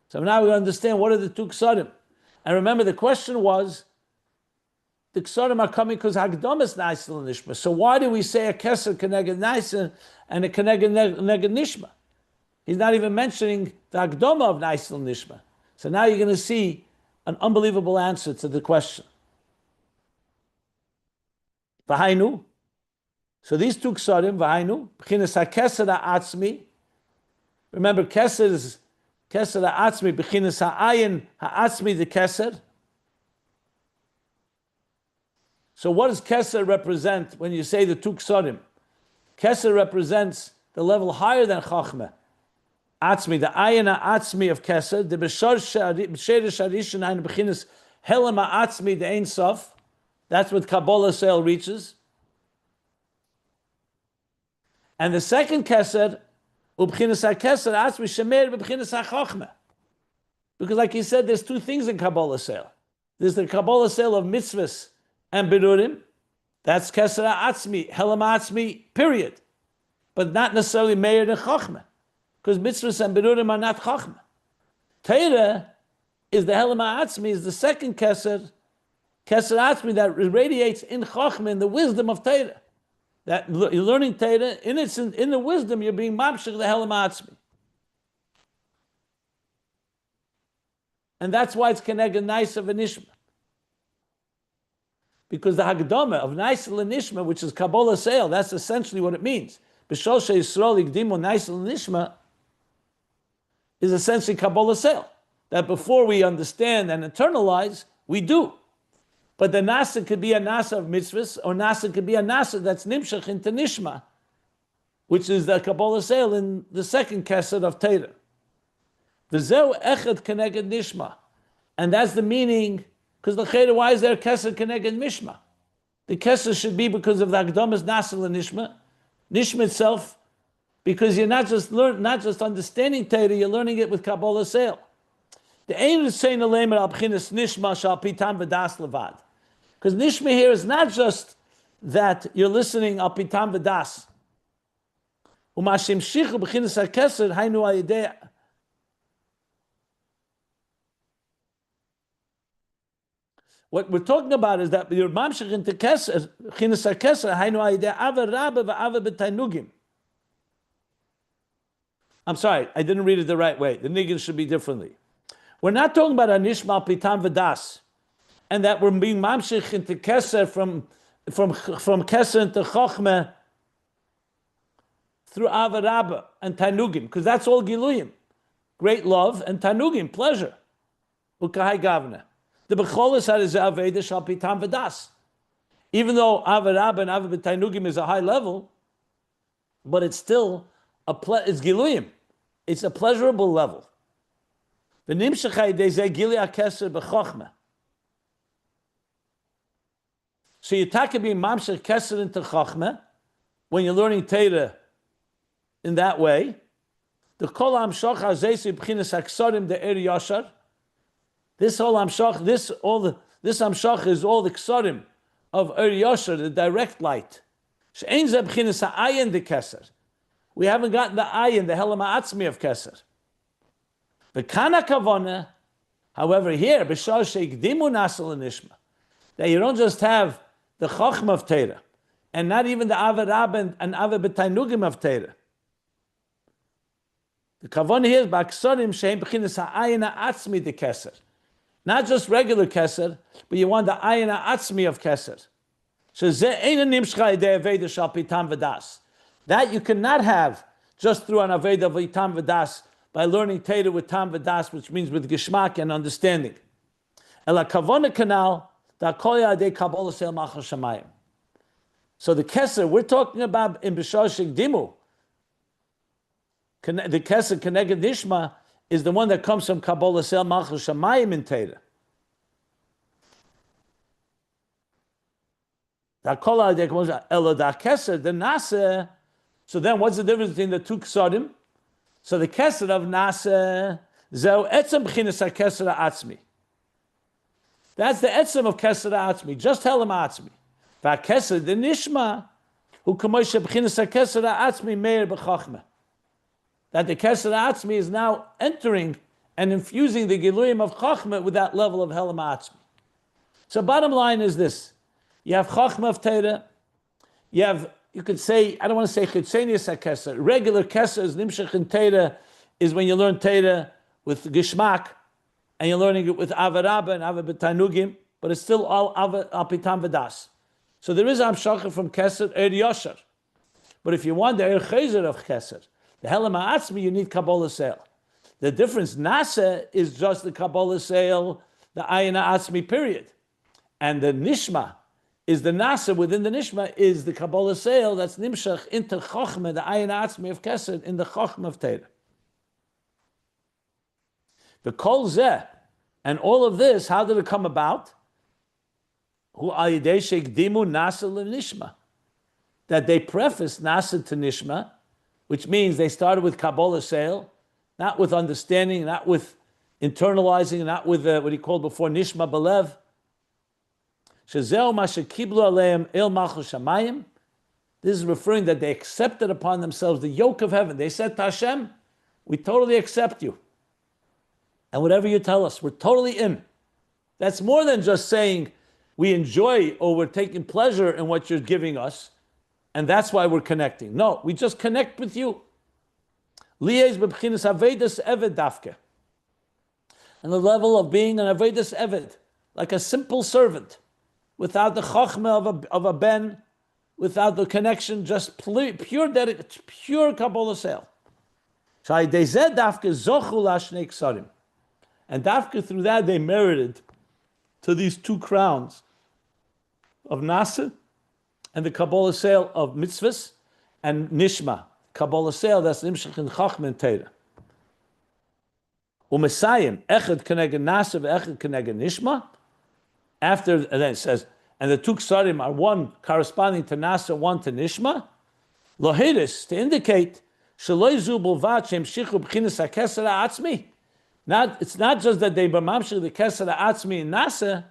So now we understand what are the 2 ksarim. And remember, the question was, the ksarim are coming because Hagdom is Naaseh l'Nishma. So why do we say a Keser keneged Naaseh and a keneged Nishma? He's not even mentioning the Hagdoma of Naaseh l'Nishma. So now you're going to see an unbelievable answer to the question. V'hainu. So these 2 ksarim, v'hainu, b'chinas ha-keser ha'atzmi. Remember, keser ha'atzmi, b'chinas ha'ayin ha'atzmi, the keser. So what does keser represent when you say the 2 ksarim? Keser represents the level higher than Chochma. Atzmi, the ayin ha'atzmi of keser, the b'sherish harishon hainu b'chinas helam ha'atzmi, the ein sof. That's what Kabolas reaches. And the second Keser, Ubchinas HaKeser, Atzmi Shemer Ubchinas HaChochma. Because like he said, there's two things in Kabolas. There's the Kabolas of Mitzvos and Birurim. That's Keser HaAtzmi, Helam HaAtzmi, period. But not necessarily Meir and Chochma. Because Mitzvos and Birurim are not Chochma. Torah is the Helam HaAtzmi, is the second Keser Atzmi that radiates in Chochma, in the wisdom of Torah. That you're learning Torah, in the wisdom, you're being Mamshech the Helam HaAtzmi. And that's why it's Keneged Naaseh v'Nishma. Because the Hagdama of Naaseh l'Nishma, which is Kabolas, that's essentially what it means. B'shol she'Yisrael yigdimu Naaseh l'Nishma is essentially Kabolas. That before we understand and internalize, we do. But the Naaseh could be a Naaseh of mitzvahs, or Naaseh could be a Naaseh that's nimshach into Nishma, which is the Kabolas in the second Keser of Torah. V'zeu echad keneged Nishma. And that's the meaning, because the Chayra, why is there Keser keneged Nishma? The Keser should be because of the Akdamas Naaseh l'Nishma. Nishma itself, because you're not just understanding Torah, you're learning it with Kabolas. The aim is saying alemer al b'chinas Nishma shal pitam v'das levad. Because Nishma here is not just that you're listening al pitam v'das. Umashim shichu b'chinas ha-keser hainu al-yedei. What we're talking about is that you're mamshich into Keser, b'chinas ha-keser hainu al-yedei ava rabba v'ava b'tainugim. I'm sorry, I didn't read it the right way. The niggin should be differently. We're not talking about a Nishma Pitam V'das, and that we're being mamshich into Keser from Keser into Chochma through Avarabba and Tanugim, because that's all Giluyim. Great love and Tanugim, pleasure. Ukahai Gavna. The Becholas is Aveda Shal Pitam V'das. Even though Avarabba and Avarabba Tanugim is a high level, but it's still it's Giluyim. It's a pleasurable level. So you talk about mamshech keser into Chochma when you're learning Torah in that way. The kol hamshach hazesi b'chinas haksarim the er yashar. This whole hamshach, this hamshach is all the ksarim of er yashar, the direct light. She'ein ze b'chinas ha'ayin the keser. We haven't gotten the ayin, the helam ha'atzmi of keser. The kana kavana, however, here b'shal sheikdimu Naaseh l'Nishma, that you don't just have the Chochma of Torah, and not even the Avarab and Ava b'tainugim of Torah. The kavana here is b'aksarim sheim b'chinas ha'ayin ha'atzmi the Keser, not just regular Keser, but you want the ayin ha'atzmi of Keser. So ze eina nimshcha idei aveda shal pitam v'das. That you cannot have just through an aveda v'itam v'das, by learning Torah with Tam V'das, which means with Gishmak and understanding. Ela Kavona Kanal, Da Kol Yadei Kabolas El Machal Shamayim. So the Keser, we're talking about in B'shar Shekdimu. The Keser, Keneged Nishma, is the one that comes from Kabolas El Machal Shamayim in Torah. Da Kol Yadei Kabolas Ela Da Keser, the Naaseh. So then what's the difference between the two Ksadim? So the Keser of Naaseh, Zeu Etzem b'chinas ha-Keser ha'atzmi. That's the Etzem of Keser ha'atzmi, just Helam ha'atzmi. V'ha-Keser, the Nishma, hu k'moshe b'chinas ha-Keser ha'atzmi meir b'chochma. That the Keser ha'atzmi is now entering and infusing the Giluyim of Chochma with that level of Helam ha'atzmi. So bottom line is this. You have Chochma of Torah, you could say, I don't want to say chitzenius ha-keser. Regular keser is nimshach in Torah, is when you learn Torah with gishmak, and you're learning it with avarabba and avabetanugim, but it's still all apitam v'das. So there is amshachah from keser er yashar. But if you want the er cheser of keser, the helam ha'atzmi, you need Kabolas. The difference, Naaseh, is just the Kabolas, the ayin ha'atzmi period. And the Nishma, is the Naaseh within the Nishma, is the Kabolas that's nimshach into Chochma, the Ayin Atzmi of Keser, in the Chochma of Torah. The Kol Zeh, and all of this, how did it come about? Hu al yidei sheikdimu Naaseh leNishma. That they preface Naaseh to Nishma, which means they started with Kabolas, not with understanding, not with internalizing, not with what he called before Nishma Belev. Shezeu ma shekiblu aleim il malchus shamayim. This is referring that they accepted upon themselves the yoke of heaven. They said to Hashem, we totally accept you. And whatever you tell us, we're totally in. That's more than just saying we enjoy or we're taking pleasure in what you're giving us, and that's why we're connecting. No, we just connect with you. Lies b'bchinas avedus eved dafke. And the level of being an avedus eved, like a simple servant, without the chochma of a ben, without the connection, just pure Kabolas. And dafke through that they merited to these two crowns of Naaseh and the Kabolas of Mitzvos and Nishma. Kabolas, that's Nimshach in Chochma and Torah. Umesayim, echad keneged Naaseh ve'echad keneged Nishma. After, and then it says, and the two ksarim are one corresponding to Naaseh, one to Nishma. Lohidis, to indicate, shaloi zu bulvat shem shichu b'chinas ha-keser ha'atzmi. It's not just that they b'mamshich the Keser ha'atzmi in Naaseh,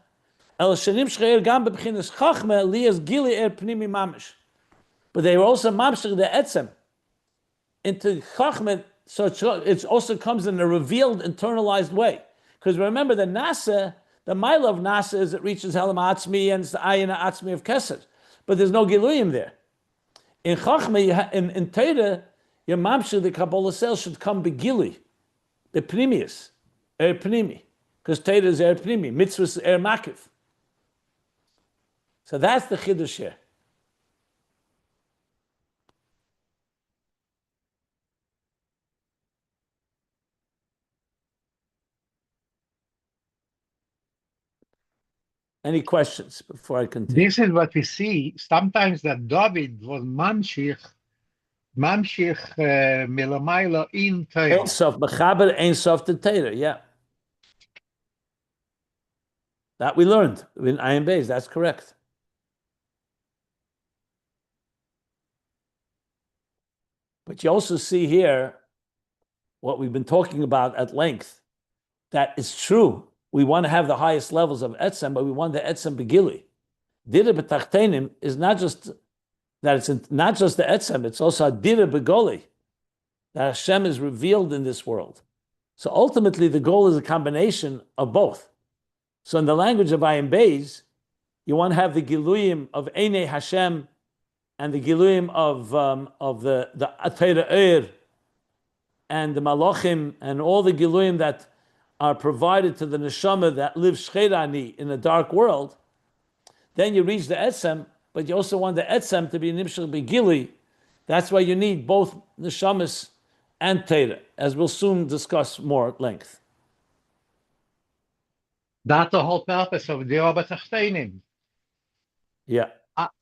el shenim shcheir gam b'chinas Chochma liyas gili Pnimi mamish. But they were also mamshich the Etzem into Chochma, so it also comes in a revealed, internalized way. Because remember, the Naaseh, the mile of Naaseh is it reaches Helam Atzmi and it's the Ayin Atzmi of Keser. But there's no Giluyim there. In Chochma, in Torah, your mamshich the Kabolas should come begili, the Pnimius, Pnimi. Because Torah is Pnimi, Mitzvos is Makiv. So that's the Chiddush here. Any questions before I continue? This is what we see sometimes, that David was mamshich milamayla in Torah. Ein Sof, Mechaber Ein Sof to Torah, yeah. That we learned in Ayin Beis, that's correct. But you also see here what we've been talking about at length, that it's true. We want to have the highest levels of Etzem, but we want the Etzem Begili. Dira B'tachtenim is not just that it's not just the Etzem, it's also Dira Begoli, that Hashem is revealed in this world. So ultimately the goal is a combination of both. So in the language of Ayin Beis, you want to have the Giluyim of Einei Hashem and the Giluyim of the Torah Eir and the Malachim and all the Giluyim that are provided to the neshama that lives shcherani in a dark world. Then you reach the Etzem, but you also want the Etzem to be nimshach begili. That's why you need both neshamas and Torah, as we'll soon discuss more at length. That's the whole purpose of the B'tachtenim. Yeah.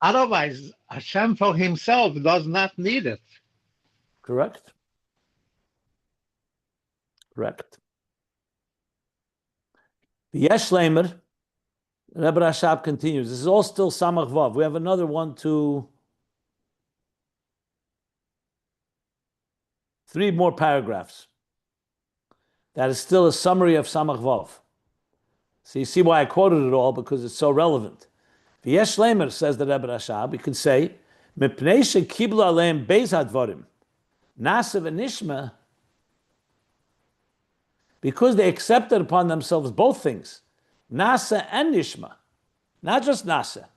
Otherwise, Hashem for himself does not need it. Correct. Correct. The Yesh Leimer, Rebbe Rashab continues. This is all still Samach Vav. We have another 1, 2, 3 more paragraphs. That is still a summary of Samach Vav. So you see why I quoted it all, because it's so relevant. The Yesh Leimer, says the Rebbe Rashab, we could say, Mipnei shekiblu aleim beis hadvarim, Naaseh v'Nishma, because they accepted upon themselves both things, Naaseh and Nishma, not just Naaseh.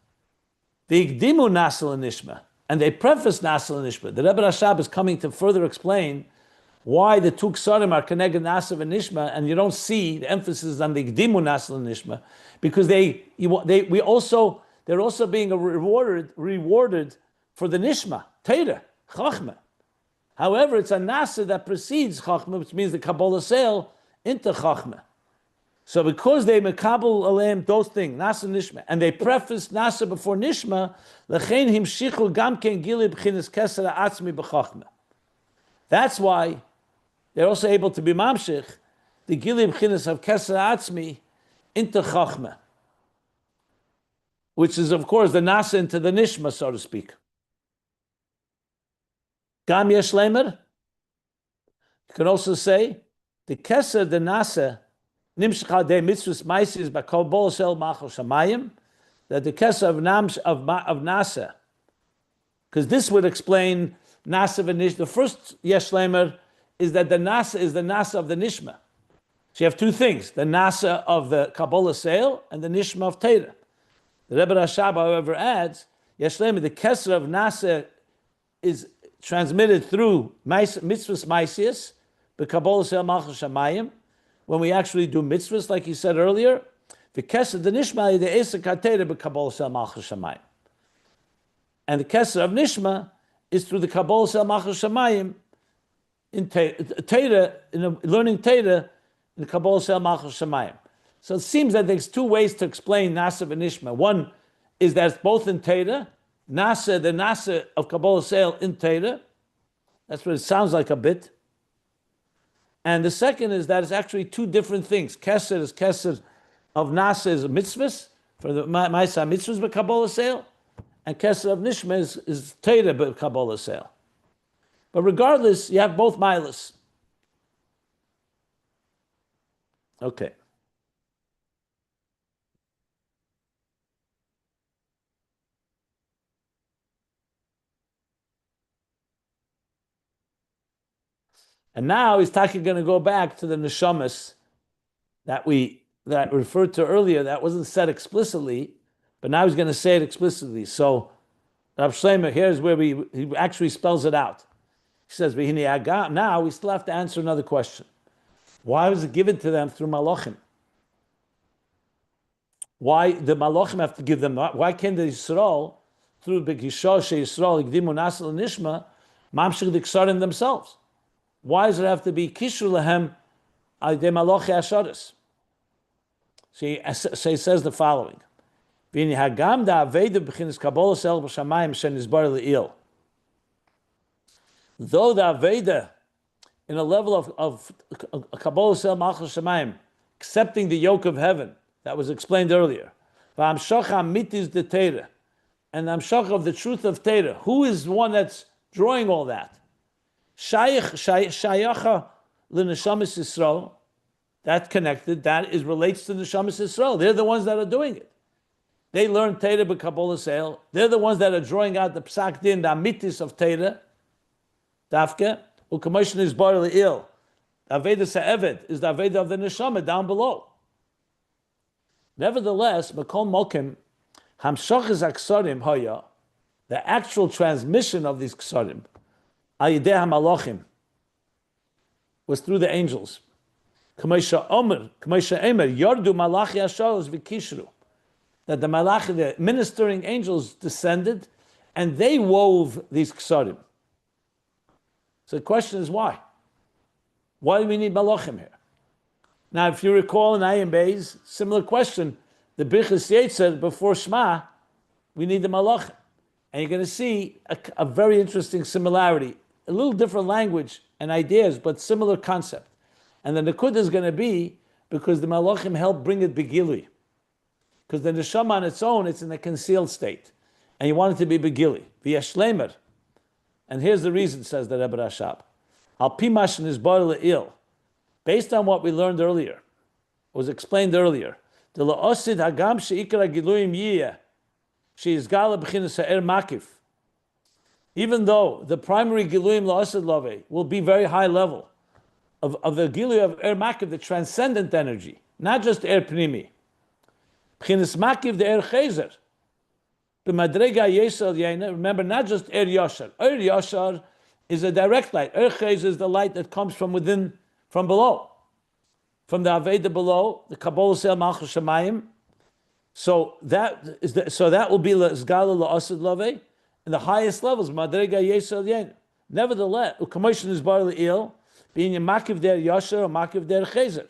They igdimu Naaseh and Nishma, and they preface Naaseh and Nishma. The Rebbe Rashab is coming to further explain why the two ksarim are connected Naaseh and Nishma, and you don't see the emphasis on the igdimu Naaseh and Nishma, because they're also being rewarded for the Nishma, Torah, Chochma. However, it's a Naaseh that precedes Chochma, which means the Kabolas into Chochma. So because they mekabel aleim those things, Naaseh Nishma, and they preface Naaseh before Nishma, lechein himshichu gam ken gili b'chinas Keser ha'atzmi b'Chochma. That's why they're also able to be mamshich the gili b'chinas of Keser ha'atzmi into Chochma. which is, of course, the Naaseh into the Nishma, so to speak. Gam yesh lemer. You can also say the Keser, the Naaseh, nimshach hadei mitzvos maisis b'Kabolas el machal shamayim, that the Keser of Naaseh, because this would explain Naaseh and Nishma. The first yesh lemer is that the Naaseh is the Naaseh of the Nishma. So you have two things: the Naaseh of the Kabolas el and the Nishma of Torah. The Rebbe Rashab, however, adds, yesh lemer, the Keser of Naaseh is transmitted through mitzvos maisius, the Kabolas el machal shamayim, when we actually do mitzvahs, like he said earlier. The Keser, the Nishma, the Eser katera the Kabolas el machal shamayim, and the Keser of Nishma is through the Kabolas el machal shamayim in Torah, in learning Torah, in the Kabolas el machal shamayim. So it seems that there's two ways to explain Naaseh and Nishma. One is that it's both in Torah, Naaseh, the Naaseh of Kabolas el in Torah. That's what it sounds like a bit. And the second is that it's actually two different things. Keser is Keser of Naaseh is mitzvahs, for the Ma'aseh mitzvahs by Kabolas el, and Keser of Nishma is Torah by Kabolas el. But regardless, you have both milas. Okay. And now he's going to go back to the neshamas that referred to earlier. That wasn't said explicitly, but now he's going to say it explicitly. So Rav Shlomo, here's where he actually spells it out. He says, now we still have to answer another question. Why was it given to them through malachim? Why the malachim have to give them? Why can't the Yisrael, through Begisha Yisrael, Igdimu Naaseh Nishma, mamshich the Kesarim themselves? Why does it have to be Kishur Lahem Aydei Malachi Asharis? So he says the following. Hagam da Aveda b'chinas Kabolas el b'shamayim shen nizbar le'il. Though the Aveda, in a level of Kabolas el machal shamayim, accepting the yoke of heaven, that was explained earlier, v'amshach hamitis de Torah, and the amshach of the truth of Torah, who is the one that's drawing all that? Shayacha l'neshamas Yisrael, that connected, relates to the Neshamas Yisrael. They're the ones that are doing it. They learn Torah b'Kabolas el. They're the ones that are drawing out the psak din, the amitis of Torah. Dafke, u'kamosh nizbar le'il. The Aveda Sa'eved is the Aveda of the Neshama down below. Nevertheless, Makol Mokim, Hamshachas Aksarim Haya, the actual transmission of these Ksarim, Ayideh HaMalachim, was through the angels. K'maisha Emer, Yardu Malachi Asharos V'Kishru, that the Malachi, the ministering angels, descended, and they wove these Ksarim. So the question is why? Why do we need Malachim here? Now, if you recall in Ayin Beis, similar question, the Birchas Yetzer before Shema, we need the Malachim. And you're going to see a very interesting similarity, a little different language and ideas, but similar concept. And the Nakud is going to be because the Malachim help bring it Begili. Because the Neshama on its own, it's in a concealed state. And you want it to be Begili, V'yashlemer. And here's the reason, says the Rebbe Rashab. Al pimash nizbar le'il. Based on what we learned earlier, was explained earlier, the la'osid hagam she'ikar ha'giluyim yiyeh, she'izgala b'chinas ha'er makif. Even though the primary giluyim la'osid love will be very high level of the giluy of er makif, the transcendent energy, not just er pnimi. B'chinas makif the er Keser. B'madrega yesel yena, remember, not just er yashar. Er yashar is a direct light. Er Keser is the light that comes from within, from below, from the Aveda below, the Kabolas el Malchus Shamayim. So that will be Zgala la'asid lave, in the highest levels, Madrega Yesel Yen. Nevertheless, Ukamosh is bar le'il, being a Makiv der Yashar or Makiv der Keser.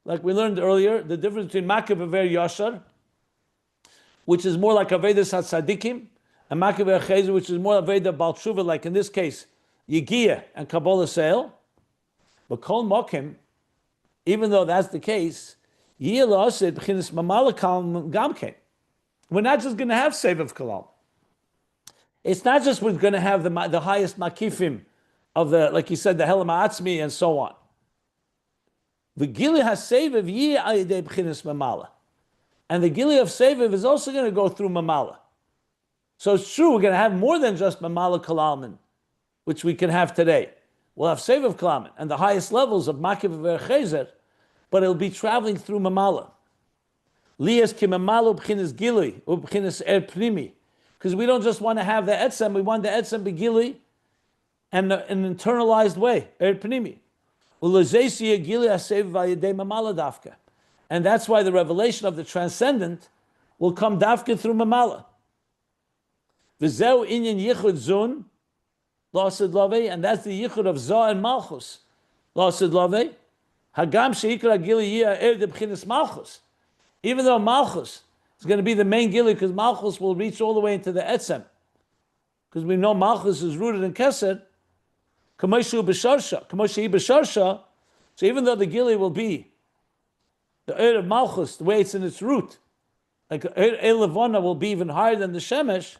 Like we learned earlier, the difference between Makiv of er Yashar, which is more like Avedas HaTzadikim, and Makiv der Keser, which is more Aveda Bal Tshuva, like in this case, Yigiyah and Kabolas el. But Kol Mokim, even though that's the case, which we're not just going to have Seviv Kalam. It's not just we're going to have the highest makifim of the, like you said, the Helam Atzmi and so on. The Gili HaSeviv Yi Ayidei B'chinas Mamala. And the Gili of Seviv is also going to go through Mamala. So it's true, we're going to have more than just Mamala Kalalman, which we can have today. We'll have Seviv Kalalman and the highest levels of Makiv Keser, but it'll be traveling through Mamala. Liyas ki Mamala B'chinas Gili, B'chinas Pnimi. Because we don't just want to have the Etzem, we want the Etzem B'Gili and an internalized way, Pnimi. And that's why the revelation of the transcendent will come dafka through Mamala. V'zeu inyan yichud zun, lasid love, and that's the yichud of Zah and Malchus, lasid love. Hagam sheikra gili yia de b'chinas Malchus. Even though Malchus is going to be the main gili, because Malchus will reach all the way into the Etzem. Because we know Malchus is rooted in Keser, Kamoshu b'sharsha, Kamoshi b'sharsha. So even though the gili will be the Eir of Malchus, the way it's in its root, like Eir Levana will be even higher than the Shemesh,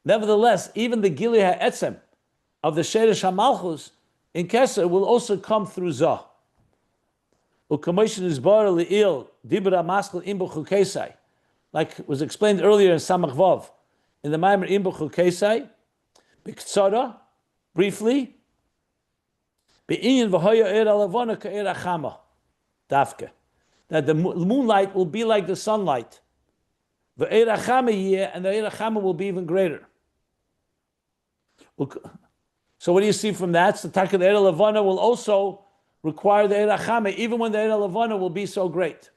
nevertheless, even the Gili HaEtzem of the Sheresh HaMalchus in Keser will also come through Zah. Like was explained earlier in Samach Vav, in the Maimer Imbuchu Kesai, Biktsara, briefly, Be'inyan v'hoya er alavona ka'er achama, dafke. That the moonlight will be like the sunlight. V'er achama yeh, and the er achama will be even greater. So what do you see from that? So taka the er alavona will also require the er achama, even when the er alavona will be so great.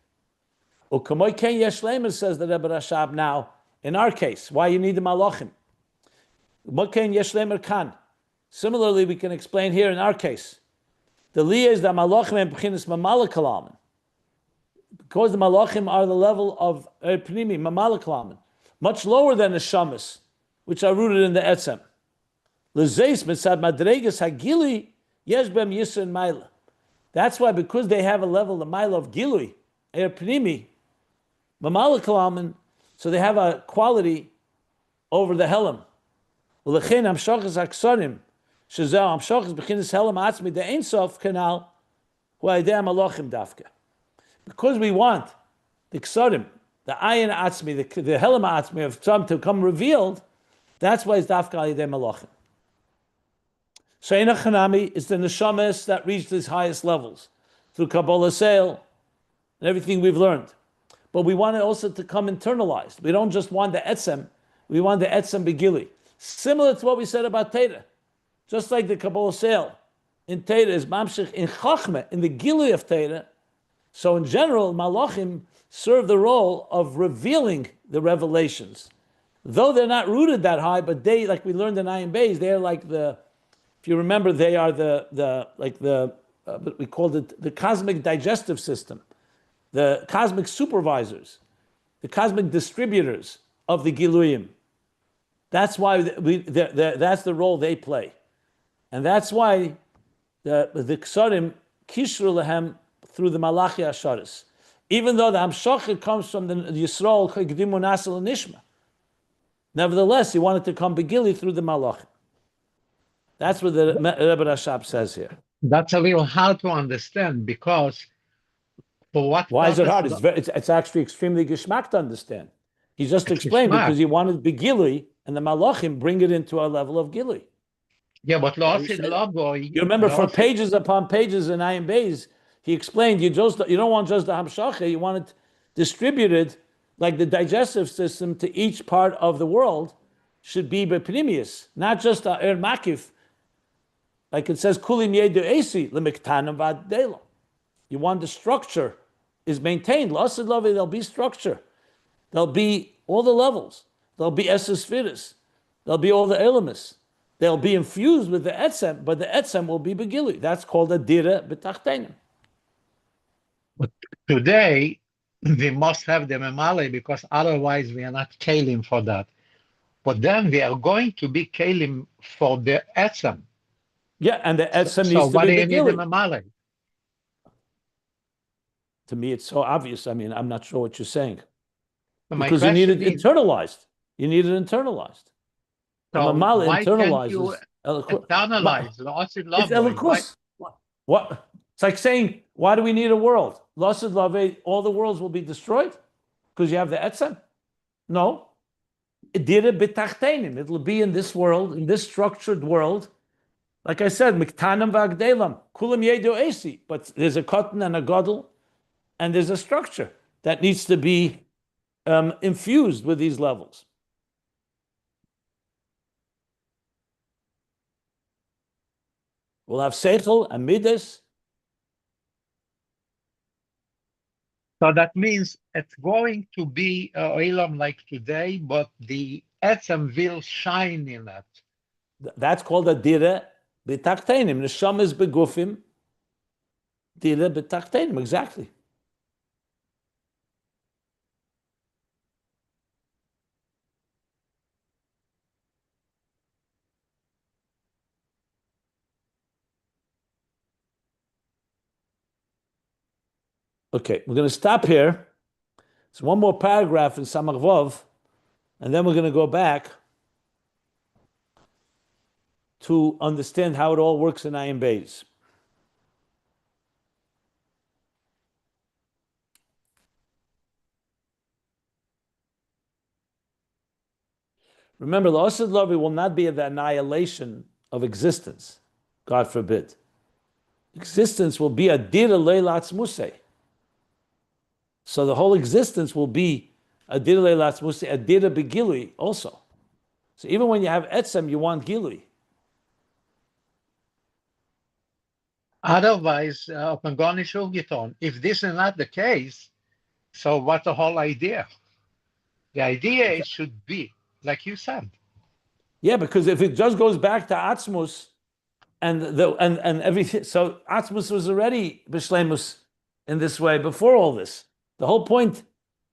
U'kamoy ken yesh leimer, says the Rebbe Rashab now, in our case, why you need the malachim. U'kamoy yesh leimer kan. Similarly, we can explain here in our case. The liyah is the malachim and b'chinas mamala kalaman. Because the malachim are the level of pnimi, mamala kalaman, much lower than the shamas, which are rooted in the etzem. L'zeis mitzad madregas hagili yesh bem yisr and maila. That's why, because they have a level, the maila of gilui, pnimi, mamala kalaman, so they have a quality over the helam. U'lechein hamshachas haksarim, Shazal Amshachas B'chinas Helam Atzmi the Ein Sof Canal Hu Aydei Malachim Dafka. Because we want the Keserim, the Ayin Atzmi, the Helam Atzmi of some to come revealed, that's why it's Dafka Aydei Malachim. Sheina Chanami is the Neshamas that reach these highest levels through Kabolas and everything we've learned. But we want it also to come internalized. We don't just want the Etzem, we want the Etzem Begili. Similar to what we said about Torah. Just like the Kabolas in Torah is mamshich in Chochma, in the Gilui of Torah. So in general, Malachim serve the role of revealing the revelations. Though they're not rooted that high, but they, like we learned in Ayin Beis, they're like the, if you remember, they are we called it the cosmic digestive system, the cosmic supervisors, the cosmic distributors of the Giluyim. That's why that's the role they play. And that's why the Keserim kishru lehem through the Malachi Asharis. Even though the Hamshachah comes from the Yisrael Chagdimu Naaseh Nishma. Nevertheless, he wanted to come Begili through the Malach. That's what the Rebbe Rashab says here. That's a little hard to understand because for what? Why is it hard? It's actually extremely geschmack to understand. He just explained because he wanted Begili and the Malachim bring it into a level of Gili. Yeah, but you remember for pages upon pages in Ayin Beis, he explained you don't want just the Hamshachah, you want it distributed like the digestive system to each part of the world should be bepnimius, not just a makif. Like it says, kulim yedu esi lemiktanim v'adelo. You want the structure is maintained. Lasid love, there'll be structure. There'll be all the levels. There'll be esesphiris. There'll be all the elements. They'll be infused with the etzem, but the etzem will be begili. That's called a dira b'tachtenim. But today, we must have the memale because otherwise we are not kalim for that. But then we are going to be kalim for the etzem. Yeah, and the etzem needs to be begili. So what do you need the memale? To me, it's so obvious. I mean, I'm not sure what you're saying. So my Because you need it question is, internalized. You need it internalized. The so mamala why can't you internalizes eloquence. internalize Losid It's Lavoy? Why? eloquence. What? It's like saying, why do we need a world? Losid lave, all the worlds will be destroyed because you have the Etzem. No. Idira b'tachtenim. It'll be in this world, in this structured world. Like I said, miktanam v'agdelam, kulam yedu esi. But there's a cotton and a godel, and there's a structure that needs to be infused with these levels. We'll have seichel and midas. So that means it's going to be a olam like today, but the Etzem will shine in it. That's called a dira b'tachtenim. Neshama is begufim. Dira b'tachtenim, exactly. Okay, we're going to stop here. It's one more paragraph in Samach Vav, and then we're going to go back to understand how it all works in Ayin Beis. Remember, the Osad Lavi will not be the annihilation of existence, God forbid. Existence will be a dira leilatz musei. So the whole existence will be a dira leilatz musei, a dira begilui also. So even when you have etzem, you want gilui. Otherwise, if this is not the case, so what's the whole idea? The idea it should be, like you said. Yeah, because if it just goes back to Atzmus and everything, so Atzmus was already Bishlemus in this way before all this. The whole point,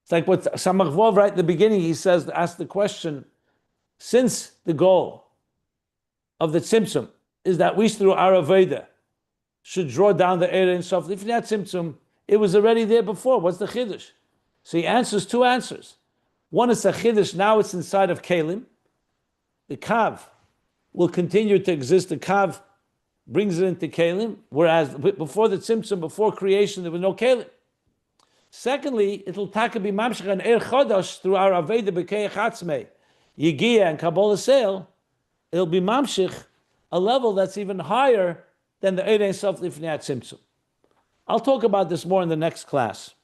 it's like what Samach Vov right at the beginning, he says, ask the question, since the goal of the Tzimtzum is that we through our Aveda should draw down the Eir and Sof, if not Tzimtzum, it was already there before. What's the Chiddush? So he answers two answers. One is a Chiddush, now it's inside of Kalim. The Kav will continue to exist. The Kav brings it into Kalim, whereas before the Tzimtzum, before creation, there was no Kalim. Secondly, it'll taka be mamshech and er chodosh through our aveda b'keich atzmei, yigia and Kabolas sale. It'll be mamshech, a level that's even higher than the Eirei Sof Lifnei Tzimtzum. I'll talk about this more in the next class.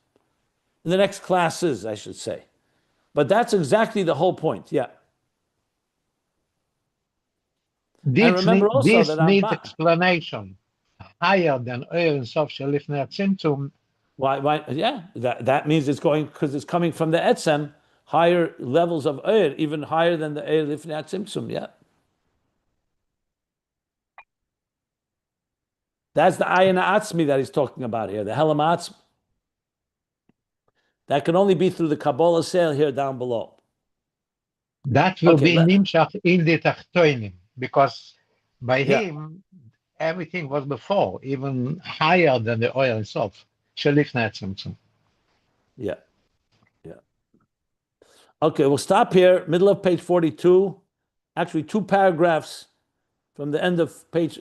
In the next classes, I should say. But that's exactly the whole point, yeah. This needs explanation. Higher than Eir Sof Lifnei Tzimtzum. Why? Yeah, that means it's going, because it's coming from the Etzem, higher levels of Eir, even higher than the Eir Lifnei Tzimtzum, yeah. That's the Ayin Atzmi that he's talking about here, the Helam Atzmi. That can only be through the Kabolas sale here down below. That will be Nimshach in the Tachtoinim, because by him, everything was before, even higher than the oil itself. Yeah. Okay, we'll stop here, middle of page 42. Actually, two paragraphs from the end of page,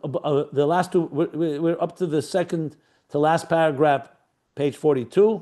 the last two, we're up to the second to last paragraph, page 42.